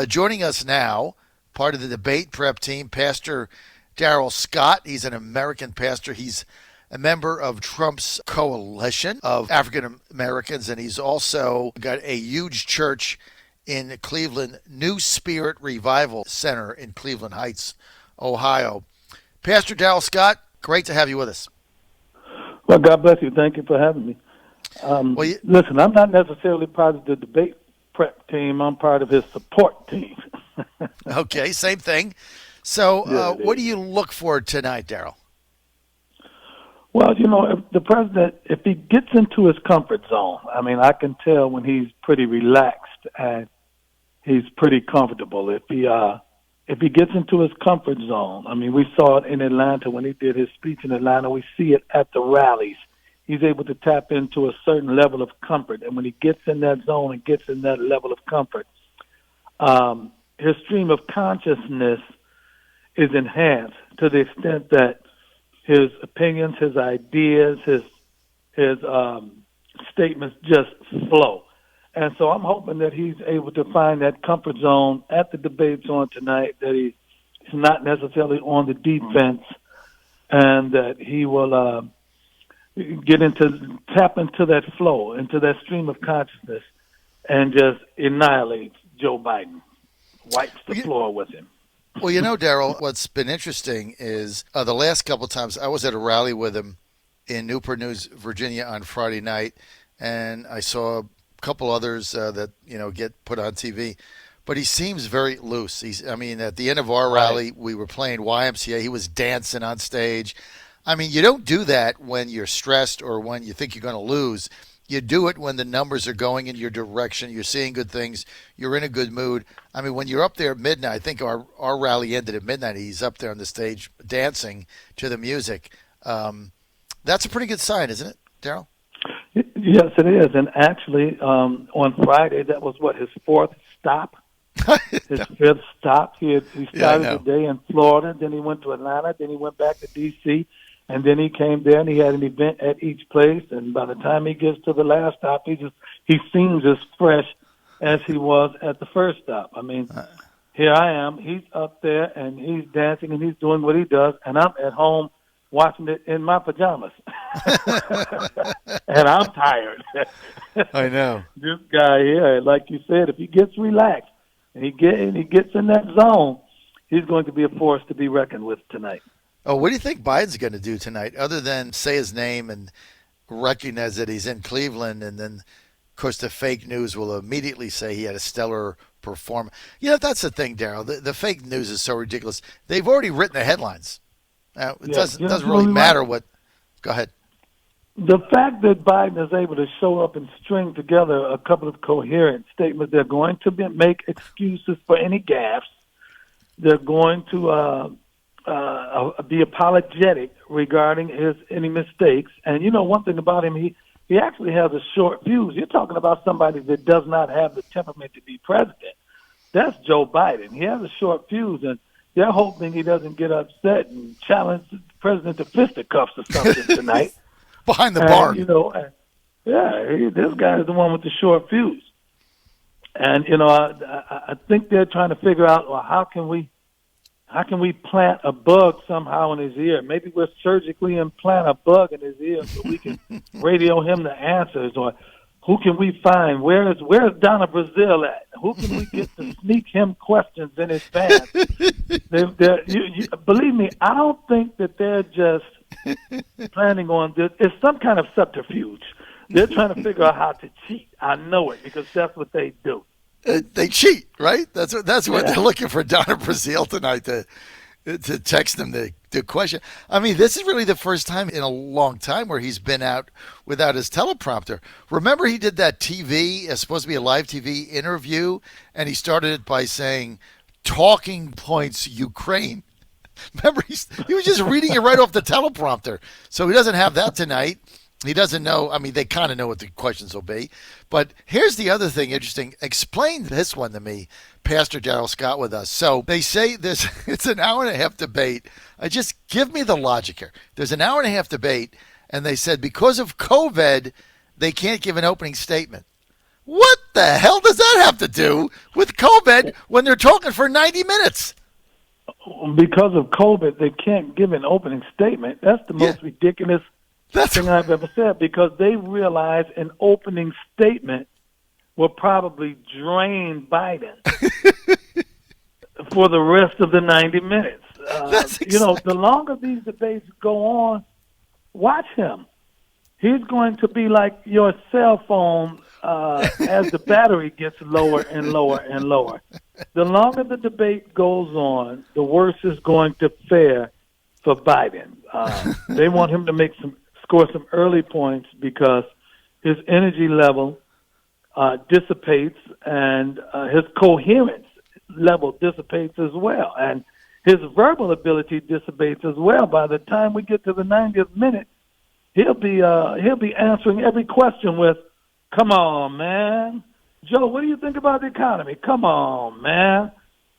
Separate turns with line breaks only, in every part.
Joining us now, part of the debate prep team, Pastor Darrell Scott. He's an American pastor. He's a member of Trump's coalition of African Americans, and he's also got a huge church in Cleveland, New Spirit Revival Center in Cleveland Heights, Ohio. Pastor Darrell Scott, great to have you with us.
Well, God bless you. Thank you for having me. Listen, I'm not necessarily part of the debate prep team. I'm part of his support team.
Okay, same thing. So what do you look for tonight, Darrell?
Well, if the president, if he gets into his comfort zone, I mean, I can tell when he's pretty relaxed and he's pretty comfortable. If he gets into his comfort zone, I mean, we saw it in Atlanta when he did his speech in Atlanta. We see it at the rallies. He's able to tap into a certain level of comfort. And when he gets in that zone and gets in that level of comfort, his stream of consciousness is enhanced to the extent that his opinions, his ideas, his statements just flow. And so I'm hoping that he's able to find that comfort zone at the debates on tonight, that he's not necessarily on the defense, and that he will tap into that flow, into that stream of consciousness, and just annihilate Joe Biden, wipes the floor with him.
Well, Darrell, what's been interesting is the last couple of times I was at a rally with him in Newport News, Virginia on Friday night, and I saw a couple others that, get put on TV. But he seems very loose. At the end of our rally, we were playing YMCA. He was dancing on stage. I mean, you don't do that when you're stressed or when you think you're going to lose. You do it when the numbers are going in your direction. You're seeing good things. You're in a good mood. I mean, when you're up there at midnight, I think our rally ended at midnight. He's up there on the stage dancing to the music. That's a pretty good sign, isn't it, Darrell?
Yes, it is. And actually, on Friday, that was his fourth stop? His fifth stop. He started the day in Florida, then he went to Atlanta, then he went back to D.C., and then he came there and he had an event at each place. And by the time he gets to the last stop, he seems as fresh as he was at the first stop. I mean, here I am. He's up there and he's dancing and he's doing what he does, and I'm at home watching it in my pajamas. And I'm tired.
I know.
This guy here, like you said, if he gets relaxed and he gets in that zone, he's going to be a force to be reckoned with tonight.
Oh, what do you think Biden's going to do tonight, other than say his name and recognize that he's in Cleveland, and then, of course, the fake news will immediately say he had a stellar performance? That's the thing, Darrell. The fake news is so ridiculous. They've already written the headlines. Now, it doesn't really matter what. Go ahead.
The fact that Biden is able to show up and string together a couple of coherent statements, they're going to make excuses for any gaffes. They're going to be apologetic regarding any mistakes. And one thing about him, he actually has a short fuse. You're talking about somebody that does not have the temperament to be president. That's Joe Biden. He has a short fuse, and they're hoping he doesn't get upset and challenge the president to fisticuffs or something tonight.
Behind the barn.
This guy is the one with the short fuse. And, I think they're trying to figure out, well, how can we plant a bug somehow in his ear? Maybe we'll surgically implant a bug in his ear so we can radio him the answers. Or who can we find? Where's Donna Brazile at? Who can we get to sneak him questions in advance? Believe me, I don't think that they're just planning on this. It's some kind of subterfuge. They're trying to figure out how to cheat. I know it, because that's what they do.
They cheat, right? That's what they're looking for Donna Brazile tonight to text them the question. I mean, this is really the first time in a long time where he's been out without his teleprompter. Remember, he did that supposed to be a live TV interview, and he started it by saying, "Talking points, Ukraine." Remember, he was just reading it right off the teleprompter. So he doesn't have that tonight. He doesn't know. I mean, they kind of know what the questions will be. But here's the other thing interesting. Explain this one to me, Pastor Darrell Scott with us. So they say it's an hour and a half debate. Just give me the logic here. There's an hour and a half debate, and they said because of COVID, they can't give an opening statement. What the hell does that have to do with COVID when they're talking for 90 minutes?
Because of COVID, they can't give an opening statement. That's the most ridiculous thing I've ever said, because they realize an opening statement will probably drain Biden for the rest of the 90 minutes. The longer these debates go on, watch him. He's going to be like your cell phone as the battery gets lower and lower and lower. The longer the debate goes on, the worse it's going to fare for Biden. They want him to score some early points because his energy level dissipates and his coherence level dissipates as well, and his verbal ability dissipates as well. By the time we get to the 90th minute, he'll be answering every question with, "Come on, man. Joe, what do you think about the economy? Come on, man.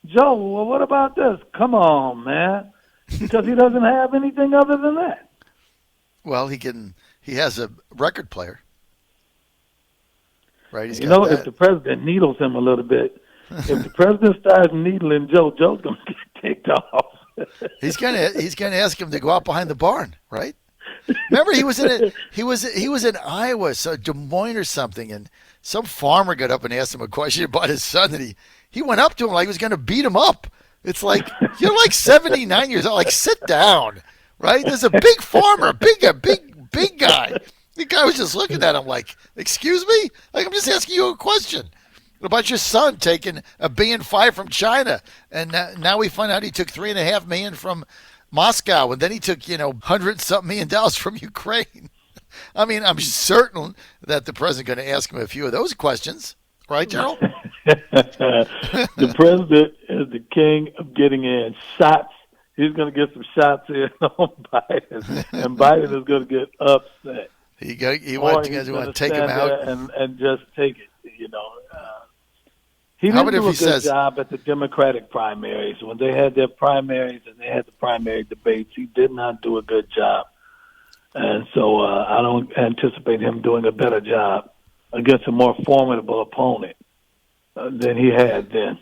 Joe, well, what about this? Come on, man." Because he doesn't have anything other than that.
Well, he has a record player. Right? He's
if the president needles him a little bit, if the president starts needling Joe, Joe's going to get kicked off.
He's going to ask him to go out behind the barn, right? Remember, he was in Iowa, so Des Moines or something, and some farmer got up and asked him a question about his son, and he went up to him like he was going to beat him up. It's like, you're like 79 years old. Like, sit down, right? There's a big farmer, a big guy. The guy was just looking at him like, "Excuse me? Like, I'm just asking you a question about your son taking $1.5 billion from China, and now we find out he took $3.5 million from Moscow, and then he took $100-something million from Ukraine." I mean, I'm certain that the president's going to ask him a few of those questions, right, Darrell?
The president is the king of getting in shots. He's going to get some shots in on Biden, and Biden is going to get upset.
You want to take him out
and just take it. He didn't do a good job at the Democratic primaries. When they had their primaries and they had the primary debates, he did not do a good job. And so I don't anticipate him doing a better job against a more formidable opponent than he had then.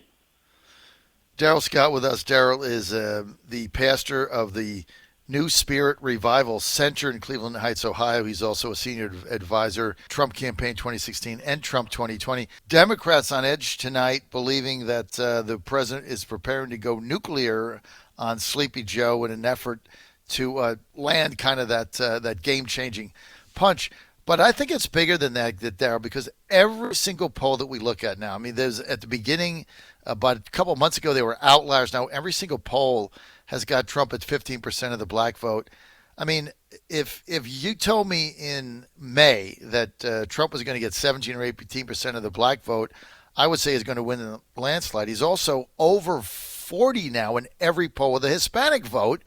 Darrell Scott with us. Darrell is the pastor of the New Spirit Revival Center in Cleveland Heights, Ohio. He's also a senior advisor, Trump campaign 2016 and Trump 2020. Democrats on edge tonight, believing that the president is preparing to go nuclear on Sleepy Joe in an effort to land kind of that game-changing punch. But I think it's bigger than that, Darrell, because every single poll that we look at now, I mean, there's at the beginning, about a couple of months ago, they were outliers. Now every single poll has got Trump at 15% of the black vote. I mean, if you told me in May that Trump was going to get 17 or 18% of the black vote, I would say he's going to win in a landslide. He's also over 40 now in every poll with the Hispanic vote.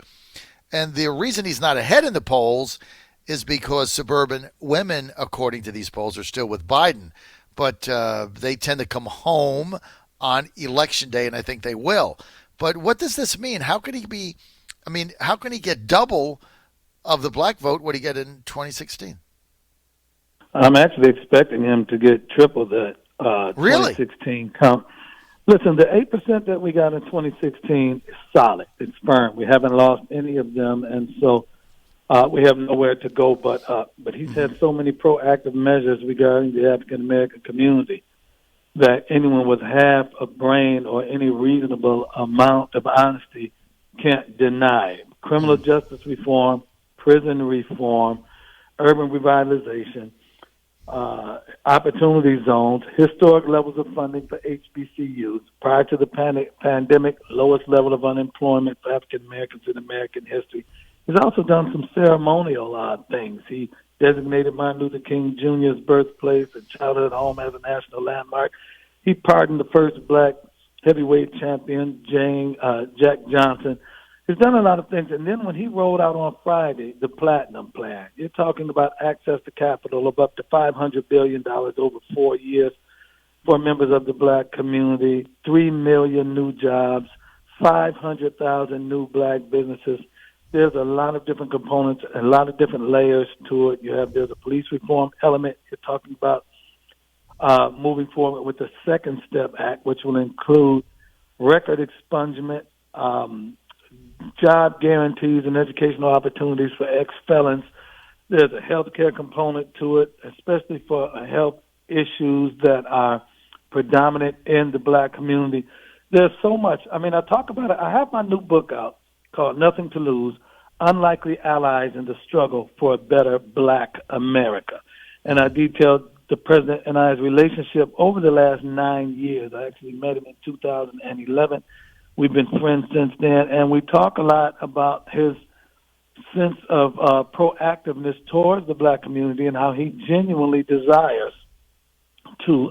And the reason he's not ahead in the polls is because suburban women, according to these polls, are still with Biden. But they tend to come home on Election Day, and I think they will. But what does this mean? How can he get double of the black vote what he get in 2016?
I'm actually expecting him to get triple that 2016 count. Listen, the 8% that we got in 2016 is solid. It's firm. We haven't lost any of them, and so we have nowhere to go but up. But he's had so many proactive measures regarding the African-American community that anyone with half a brain or any reasonable amount of honesty can't deny. Criminal justice reform, prison reform, urban revitalization, opportunity zones, historic levels of funding for HBCUs. Prior to the pandemic, lowest level of unemployment for African Americans in American history. He's also done some ceremonial things. He designated Martin Luther King Jr.'s birthplace and childhood home as a national landmark. He pardoned the first black heavyweight champion, Jack Johnson. He's done a lot of things. And then when he rolled out on Friday, the Platinum Plan, you're talking about access to capital of up to $500 billion over 4 years for members of the black community, 3 million new jobs, 500,000 new black businesses. There's a lot of different components, a lot of different layers to it. There's a police reform element. You're talking about moving forward with the Second Step Act, which will include record expungement, job guarantees and educational opportunities for ex-felons. There's a health care component to it, especially for health issues that are predominant in the black community. There's so much. I mean, I talk about it. I have my new book out called Nothing to Lose, Unlikely Allies in the Struggle for a Better Black America. And I detailed the president and I's relationship over the last 9 years. I actually met him in 2011. We've been friends since then, and we talk a lot about his sense of proactiveness towards the black community and how he genuinely desires to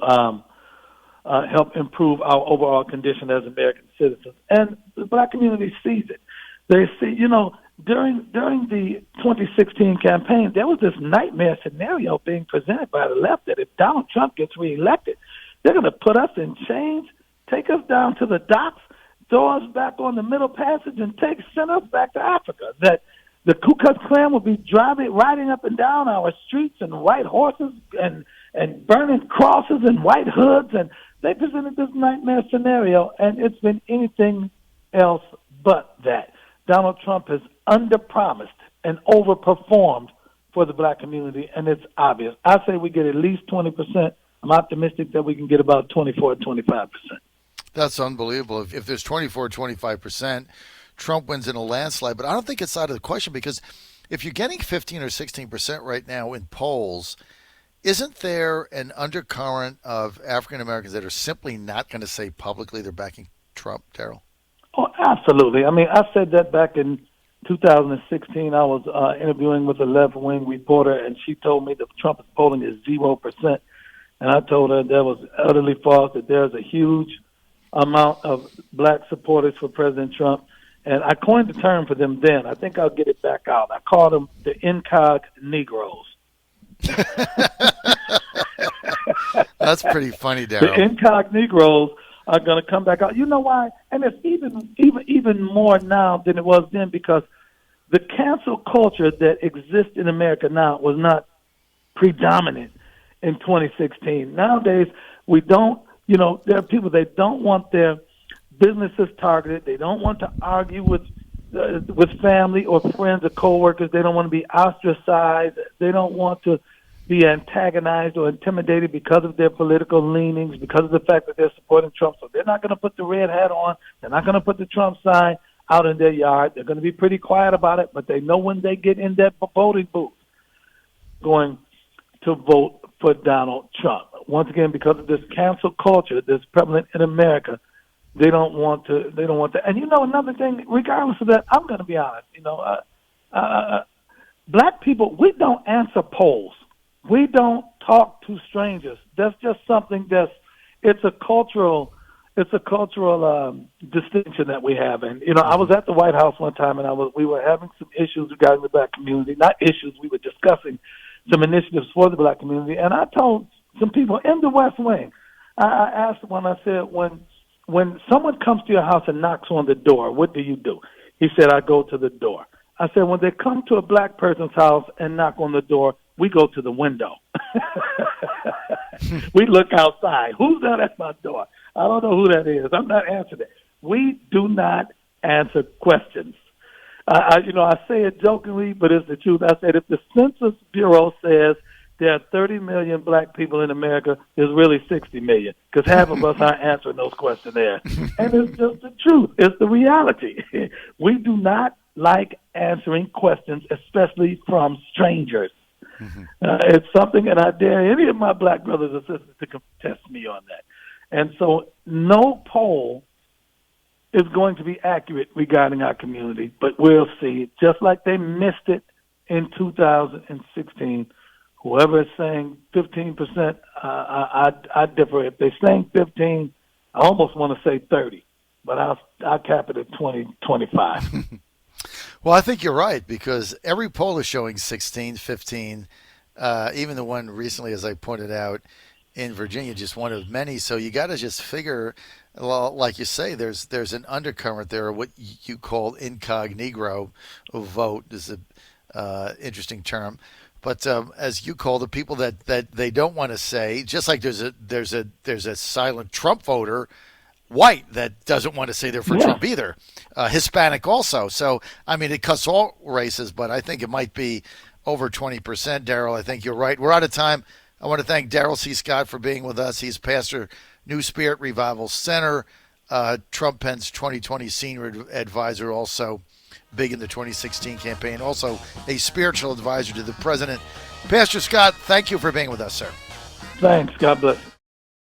help improve our overall condition as American citizens. And the black community sees it. They see, during the 2016 campaign, there was this nightmare scenario being presented by the left that if Donald Trump gets reelected, they're going to put us in chains, take us down to the docks, throw us back on the Middle Passage, and send us back to Africa. That the Ku Klux Klan will be riding up and down our streets in white horses and burning crosses and white hoods. And they presented this nightmare scenario, and it's been anything else but that. Donald Trump has underpromised and overperformed for the black community, and it's obvious. I say we get at least 20%. I'm optimistic that we can get about 24 or 25%.
That's unbelievable. If there's 24 or 25%, Trump wins in a landslide. But I don't think it's out of the question, because if you're getting 15 or 16% right now in polls, isn't there an undercurrent of African Americans that are simply not going to say publicly they're backing Trump, Darrell?
Oh, absolutely. I mean, I said that back in 2016. I was interviewing with a left-wing reporter, and she told me that Trump's polling is 0%. And I told her that was utterly false, that there's a huge amount of black supporters for President Trump. And I coined the term for them then. I think I'll get it back out. I called them the incog Negroes.
That's pretty funny, Darrell.
The incog Negroes are going to come back out. You know why? And it's even more now than it was then, because the cancel culture that exists in America now was not predominant in 2016. Nowadays, we don't, there are people, they don't want their businesses targeted. They don't want to argue with family or friends or coworkers. They don't want to be ostracized. They don't want to be antagonized or intimidated because of their political leanings, because of the fact that they're supporting Trump. So they're not going to put the red hat on. They're not going to put the Trump sign out in their yard. They're going to be pretty quiet about it, but they know when they get in that voting booth going to vote for Donald Trump. Once again, because of this cancel culture that's prevalent in America, they don't want to. And another thing, regardless of that, I'm going to be honest. Black people, we don't answer polls. We don't talk to strangers. That's just something it's a cultural distinction that we have. And I was at the White House one time, and we were having some issues regarding the black community. Not issues, we were discussing some initiatives for the black community. And I told some people in the West Wing, I asked one, I said, when someone comes to your house and knocks on the door, what do you do? He said, I go to the door. I said, when they come to a black person's house and knock on the door, we go to the window. We look outside. Who's that at my door? I don't know who that is. I'm not answering it. We do not answer questions. I say it jokingly, but it's the truth. I said, if the Census Bureau says there are 30 million black people in America, there's really 60 million, because half of us aren't answering those questionnaires. And it's just the truth. It's the reality. We do not like answering questions, especially from strangers. Mm-hmm. It's something, and I dare any of my black brothers and sisters to contest me on that. And so no poll is going to be accurate regarding our community, but we'll see. Just like they missed it in 2016, whoever is saying 15%, I differ. If they're saying 15, I almost want to say 30, but I'll cap it at 20, 25.
Well, I think you're right, because every poll is showing 16, 15, even the one recently, as I pointed out, in Virginia, just one of many. So you got to just figure, well, like you say, there's an undercurrent there, what you call incognito vote is an interesting term. But as you call the people that they don't want to say, just like there's a silent Trump voter, white, that doesn't want to say they're for Trump either, Hispanic also. So I mean, it cuts all races, but I think it might be over 20%. Darrell, I think you're right. We're out of time. I want to thank Darrell C. Scott for being with us. He's pastor, New Spirit Revival Center, Trump Penn's 2020 senior advisor, also big in the 2016 campaign, also a spiritual advisor to the president. Pastor Scott, thank you for being with us, sir.
Thanks. God bless.